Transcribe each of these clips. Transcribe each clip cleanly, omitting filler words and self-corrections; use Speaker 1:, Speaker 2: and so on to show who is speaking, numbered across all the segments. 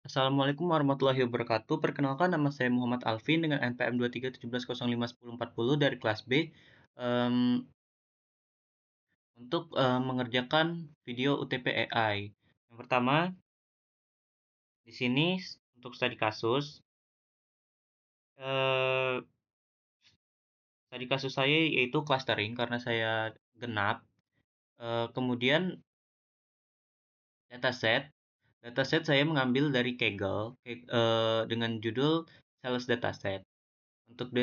Speaker 1: Assalamualaikum warahmatullahi wabarakatuh. Perkenalkan nama saya Muhammad Alvin dengan NPM 2317051040 dari kelas B untuk mengerjakan video UTP AI. Yang pertama, di sini untuk studi kasus, eh, studi kasus saya yaitu clustering karena saya genap. Kemudian dataset, dataset saya mengambil dari Kaggle dengan judul Sales Dataset. Untuk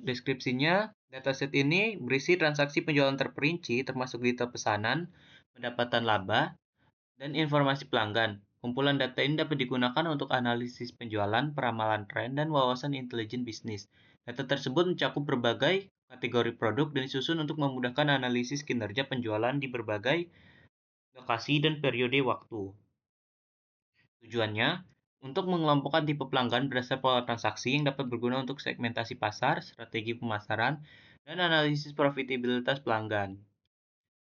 Speaker 1: deskripsinya, dataset ini berisi transaksi penjualan terperinci termasuk detail pesanan, pendapatan laba, dan informasi pelanggan. Kumpulan data ini dapat digunakan untuk analisis penjualan, peramalan tren, dan wawasan intelijen bisnis. Data tersebut mencakup berbagai kategori produk dan disusun untuk memudahkan analisis kinerja penjualan di berbagai lokasi dan periode waktu. Tujuannya untuk mengelompokkan tipe pelanggan berdasar pola transaksi yang dapat berguna untuk segmentasi pasar, strategi pemasaran, dan analisis profitabilitas pelanggan.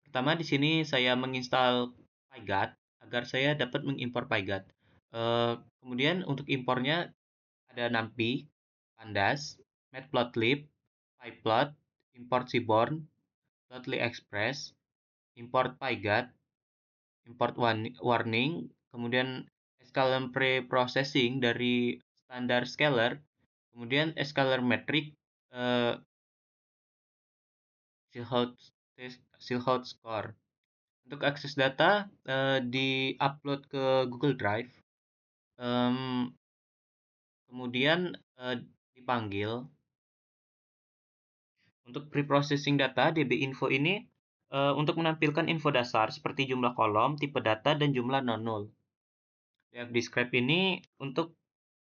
Speaker 1: Pertama, di sini saya menginstal PyGuard agar saya dapat mengimpor PyGuard. Kemudian untuk impornya ada NumPy, Pandas, Matplotlib, PyPlot, import Seaborn, Plotly Express, import PyGuard, import warning, kemudian scalar pre-processing dari standar scalar, kemudian scalar metric, eh, Silhouette score. Untuk akses data di-upload ke Google Drive, em, kemudian dipanggil. Untuk pre-processing data, DB Info ini untuk menampilkan info dasar seperti jumlah kolom, tipe data, dan jumlah non-null. DF Describe ini untuk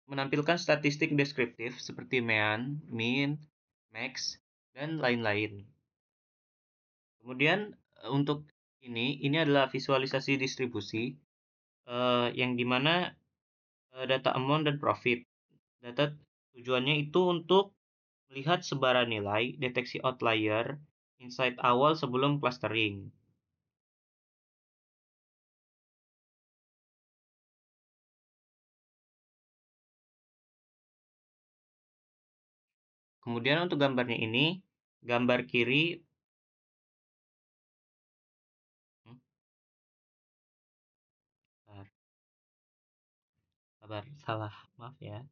Speaker 1: menampilkan statistik deskriptif seperti mean, min, max, dan lain-lain. Kemudian untuk ini adalah visualisasi distribusi yang dimana data amount dan profit. Data tujuannya itu untuk melihat sebaran nilai, deteksi outlier, insight awal sebelum clustering. Kemudian untuk gambarnya ini, gambar kiri, hmm, sabar, salah, maaf ya.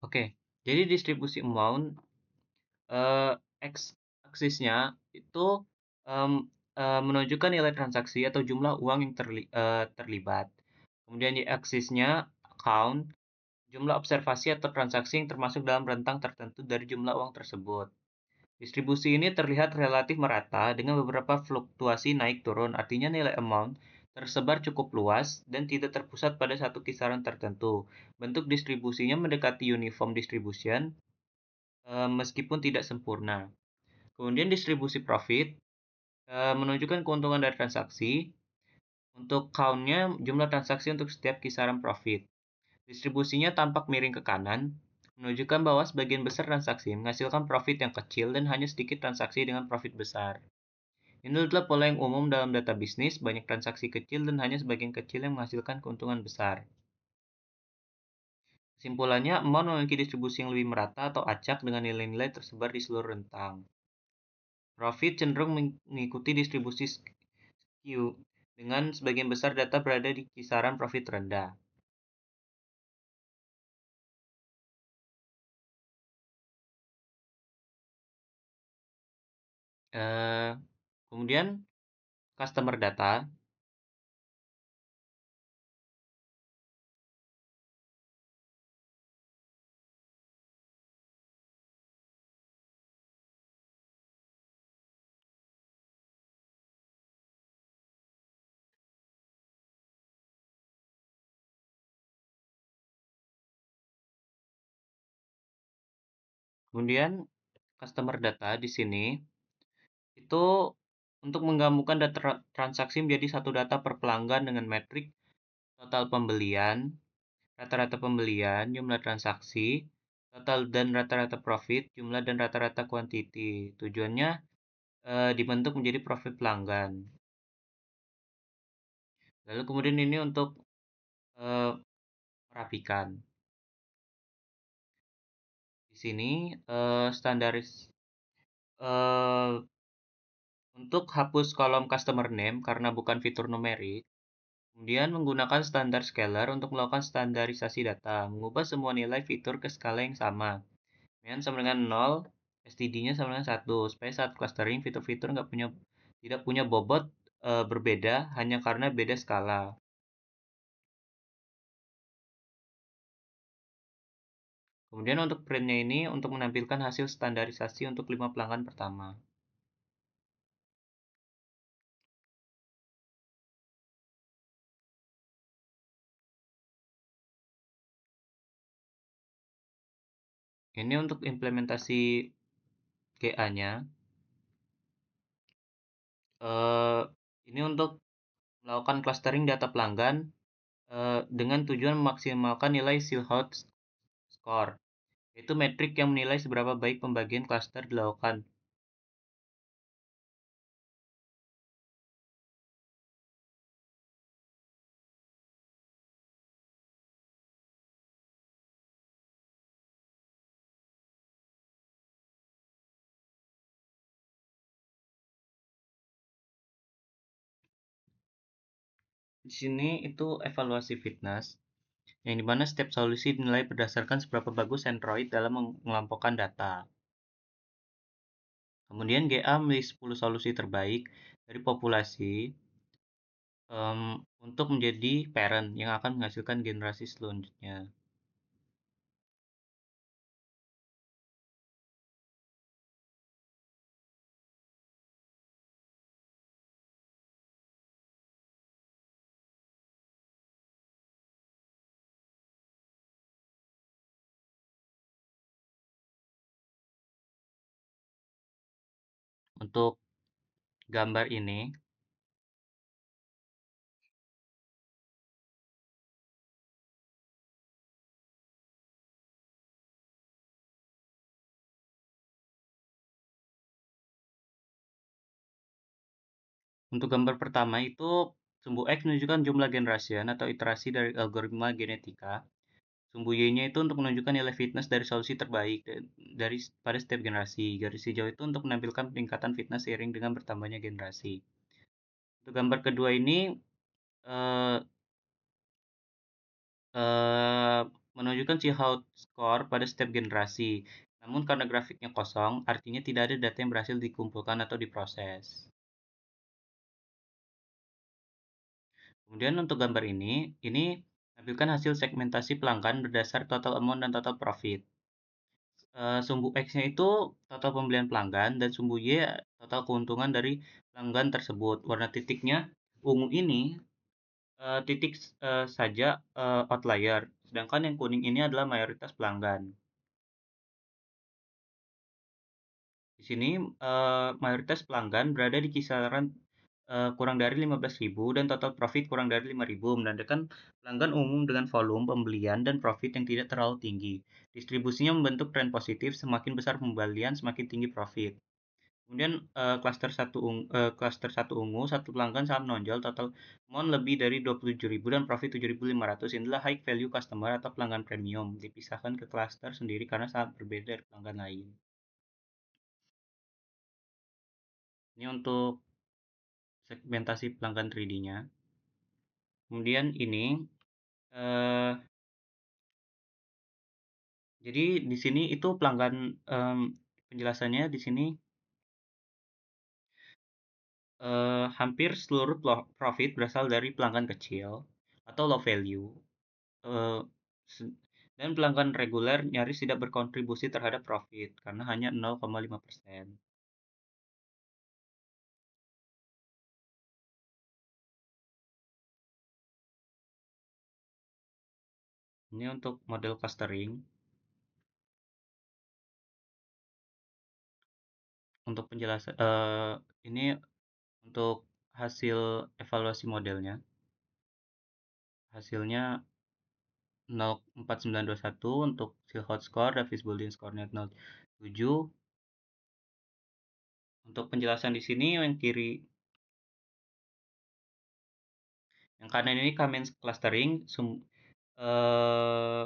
Speaker 1: Oke, jadi distribusi amount eh, X aksisnya itu em, menunjukkan nilai transaksi atau jumlah uang yang terlibat. Kemudian di aksisnya account, jumlah observasi atau transaksi yang termasuk dalam rentang tertentu dari jumlah uang tersebut. Distribusi ini terlihat relatif merata dengan beberapa fluktuasi naik turun, artinya nilai amount tersebar cukup luas dan tidak terpusat pada satu kisaran tertentu. Bentuk distribusinya mendekati uniform distribution meskipun tidak sempurna. Kemudian distribusi profit menunjukkan keuntungan dari transaksi. Untuk count-nya jumlah transaksi untuk setiap kisaran profit. Distribusinya tampak miring ke kanan, menunjukkan bahwa sebagian besar transaksi menghasilkan profit yang kecil dan hanya sedikit transaksi dengan profit besar. Ini adalah pola yang umum dalam data bisnis, banyak transaksi kecil dan hanya sebagian kecil yang menghasilkan keuntungan besar. Kesimpulannya, amount memiliki distribusi yang lebih merata atau acak dengan nilai-nilai tersebar di seluruh rentang. Profit cenderung mengikuti distribusi skew, dengan sebagian besar data berada di kisaran profit rendah. Eh, Kemudian customer data. Kemudian customer data di sini itu untuk menggabungkan data transaksi menjadi satu data per pelanggan dengan metrik total pembelian, rata-rata pembelian, jumlah transaksi, total dan rata-rata profit, jumlah dan rata-rata quantity. Tujuannya dibentuk menjadi profit pelanggan. Lalu kemudian ini untuk merapikan. Di sini standaris eh, untuk hapus kolom customer name karena bukan fitur numerik, kemudian menggunakan standar scalar untuk melakukan standarisasi data, mengubah semua nilai fitur ke skala yang sama. Kemudian sama dengan 0, STD-nya sama dengan 1, supaya saat clustering fitur-fitur tidak punya bobot berbeda hanya karena beda skala. Kemudian untuk printnya ini untuk menampilkan hasil standarisasi untuk 5 pelanggan pertama. Ini untuk implementasi GA-nya. Eh, ini untuk melakukan clustering data pelanggan dengan tujuan memaksimalkan nilai Silhouette score, yaitu metrik yang menilai seberapa baik pembagian cluster dilakukan. Di sini itu evaluasi fitness, yang dimana setiap solusi dinilai berdasarkan seberapa bagus Android dalam mengelompokkan data. Kemudian GA memilih 10 solusi terbaik dari populasi untuk menjadi parent yang akan menghasilkan generasi selanjutnya. Untuk gambar ini, untuk gambar pertama itu sumbu X menunjukkan jumlah generation atau iterasi dari algoritma genetika. Sumbu Y-nya itu untuk menunjukkan nilai fitness dari solusi terbaik dari pada setiap generasi. Garis hijau itu untuk menampilkan peningkatan fitness seiring dengan bertambahnya generasi. Untuk gambar kedua ini eh, eh, menunjukkan Child score pada setiap generasi. Namun karena grafiknya kosong, artinya tidak ada data yang berhasil dikumpulkan atau diproses. Kemudian untuk gambar ini menampilkan hasil segmentasi pelanggan berdasar total amount dan total profit. Sumbu X-nya itu total pembelian pelanggan dan sumbu Y total keuntungan dari pelanggan tersebut. Warna titiknya ungu ini titik saja outlier, sedangkan yang kuning ini adalah mayoritas pelanggan. Di sini mayoritas pelanggan berada di kisaran kurang dari 15.000 dan total profit kurang dari 5.000, menandakan pelanggan umum dengan volume pembelian dan profit yang tidak terlalu tinggi. Distribusinya membentuk tren positif, semakin besar pembelian, semakin tinggi profit. Kemudian cluster 1 ungu, satu pelanggan sangat menonjol, total amount lebih dari 27.000 dan profit 7.500. Inilah high value customer atau pelanggan premium, dipisahkan ke cluster sendiri karena sangat berbeda dari pelanggan lain. Ini untuk segmentasi pelanggan 3D-nya. Kemudian ini, eh, jadi di sini itu pelanggan penjelasannya di sini hampir seluruh profit berasal dari pelanggan kecil atau low value, eh, dan pelanggan reguler nyaris tidak berkontribusi terhadap profit karena hanya 0,5%. Ini untuk model clustering. Untuk penjelasan ini untuk hasil evaluasi modelnya. Hasilnya 0,4921 untuk Silhouette score, Davis Boolean score-nya 0,7. Untuk penjelasan di sini Yang kanan ini K-means clustering, eh,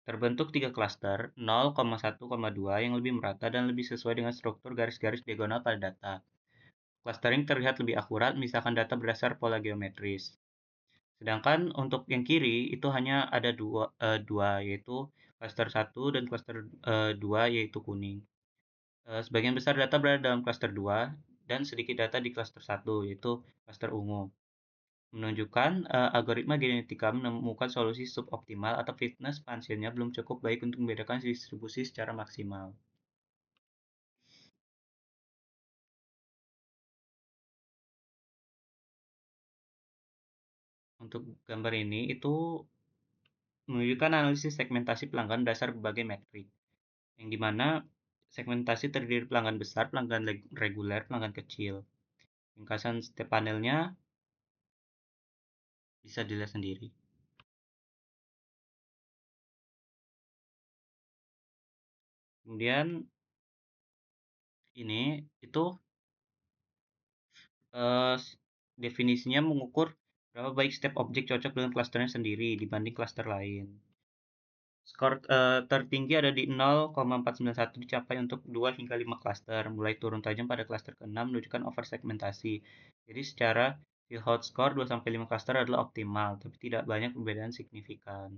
Speaker 1: terbentuk 3 klaster, 0, 1, 2 yang lebih merata dan lebih sesuai dengan struktur garis-garis diagonal pada data. Clustering terlihat lebih akurat, misalkan data berdasar pola geometris. Sedangkan untuk yang kiri itu hanya ada dua yaitu cluster satu dan cluster 2 yaitu kuning. Sebagian besar data berada dalam cluster 2 dan sedikit data di cluster satu yaitu cluster ungu. Menunjukkan algoritma genetika menemukan solusi suboptimal atau fitness function-nya belum cukup baik untuk membedakan distribusi secara maksimal. Untuk gambar ini itu menunjukkan analisis segmentasi pelanggan berdasar berbagai metrik, yang dimana segmentasi terdiri dari pelanggan besar, pelanggan reguler, pelanggan kecil. Ringkasan setiap panelnya bisa dilihat sendiri. Kemudian ini itu eh, definisinya mengukur berapa baik setiap objek cocok dengan klasternya sendiri dibanding klaster lain. Skor tertinggi ada di 0,491 dicapai untuk 2 hingga 5 klaster, mulai turun tajam pada klaster ke-6 menunjukkan oversegmentasi. Jadi secara Fieldhouse score 2-5 klaster adalah optimal, tapi tidak banyak perbedaan signifikan.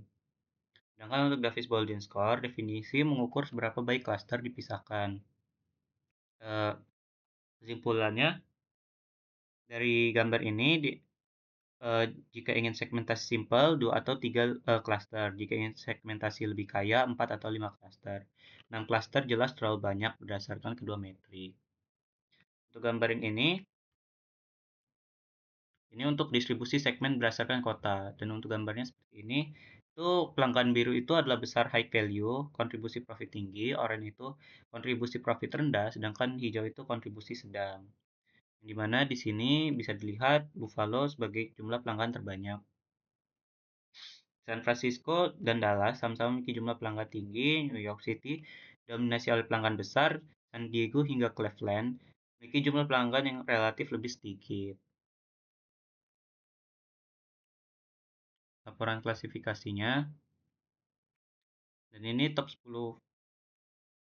Speaker 1: Sedangkan untuk Davis-Baldwin score, definisi mengukur seberapa baik klaster dipisahkan. Eh, Kesimpulannya, dari gambar ini, jika ingin segmentasi simpel, 2 atau 3 klaster. Jika ingin segmentasi lebih kaya, 4 atau 5 klaster. 6 klaster jelas terlalu banyak berdasarkan kedua metrik. Untuk gambar yang ini untuk distribusi segmen berdasarkan kota. Dan untuk gambarnya seperti ini, itu pelanggan biru itu adalah besar high value, kontribusi profit tinggi, oranye itu kontribusi profit rendah, sedangkan hijau itu kontribusi sedang. Di mana di sini bisa dilihat Buffalo sebagai jumlah pelanggan terbanyak. San Francisco dan Dallas sama-sama memiliki jumlah pelanggan tinggi. New York City dominasi oleh pelanggan besar. San Diego hingga Cleveland memiliki jumlah pelanggan yang relatif lebih sedikit. Laporan klasifikasinya. Dan ini top 10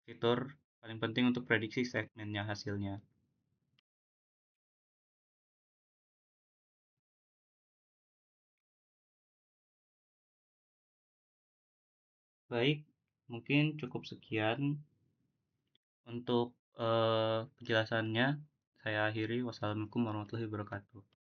Speaker 1: fitur paling penting untuk prediksi segmennya hasilnya. Baik, mungkin cukup sekian untuk penjelasannya. Saya akhiri. Wassalamualaikum warahmatullahi wabarakatuh.